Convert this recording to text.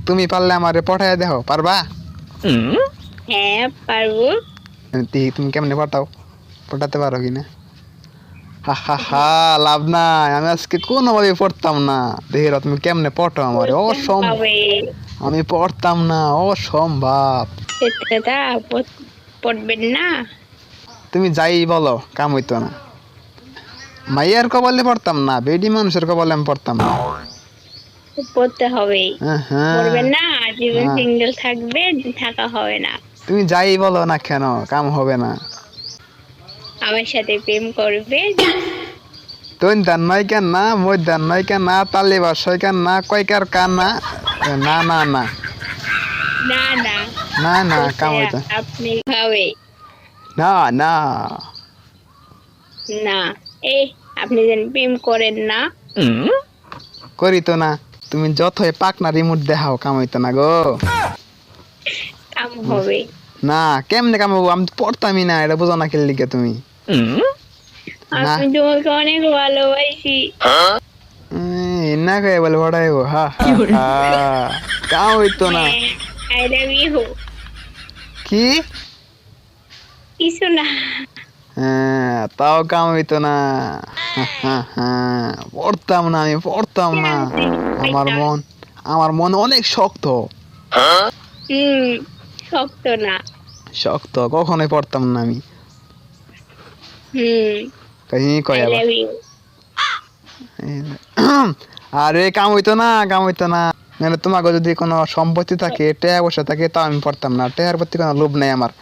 তুমি পারলে আমারে পঠায় দেখো, পারবা? হ্যাঁ পারবো। তুমি কেমনে পাঠাও, পটাতে পারো কিনা? হা হা হা, লাভ নাই, আমি আজকে কোনোভাবে পড়তাম না। দেখি তুমি কেমনে পটো আমারে, পড়তে অসম্ভব। হবে। আমি পড়তাম না, অসম্ভব। সেটা পড়বেন না। তুমি যাই বলো কাম হইতো না। মাইয়ার কপালে পড়তাম না, বেডি মানুষের কপালে আমি পড়তাম না। পড়তে হবে। হ্যাঁ হ্যাঁ পড়বেন না, জীবন হ্যাঁ। সিঙ্গেল থাকবে, থাকা হবে না। তুমি যাই বলো না কেন, কাম হবে না। আমার সাথে প্রেম করবে। তুই দান নয় কেন না, মই দান নয় কেন না, তালে বাসয় কেন না, কয়কার কান না। না না না না না, না না, বলতে কাম হইতো আপনি হবে না না। না। এই আপনি যেন প্রেম করেন না। করি তো না। তুমি যতই পাক না রিমোট দেখাও, কাম হইতো না গো। কাম হবে না, কেমনে কাম হবো, আমি তো পড়তামই না, এটা বোঝো না খেললি কে তুমি? না, আমি তোমাকে অনেক ভালোবাসি। না কে বলে পড়াইবো? হা হা হা, কাম হইতো না। I love you. কি? কিছু না। হ্যাঁ, তাও কাম হইতো না। হা হা হা, পড়তাম না, আমি পড়তাম না। আমার মন, আমার মন অনেক শক্ত। হুম, শক্ত না। শক্ত, কখনোই পড়তাম না আমি। হুম, কাহিনী আই কয় আবার। Love you. আরে কাম হইতো না, কাম হইতো না। মানে তোমাকে যদি কোনো সম্পত্তি থাকে, টাকা পয়সা থাকে, তাও আমি পড়তাম না। টাকার প্রতি কোনো লোভ নেই আমার।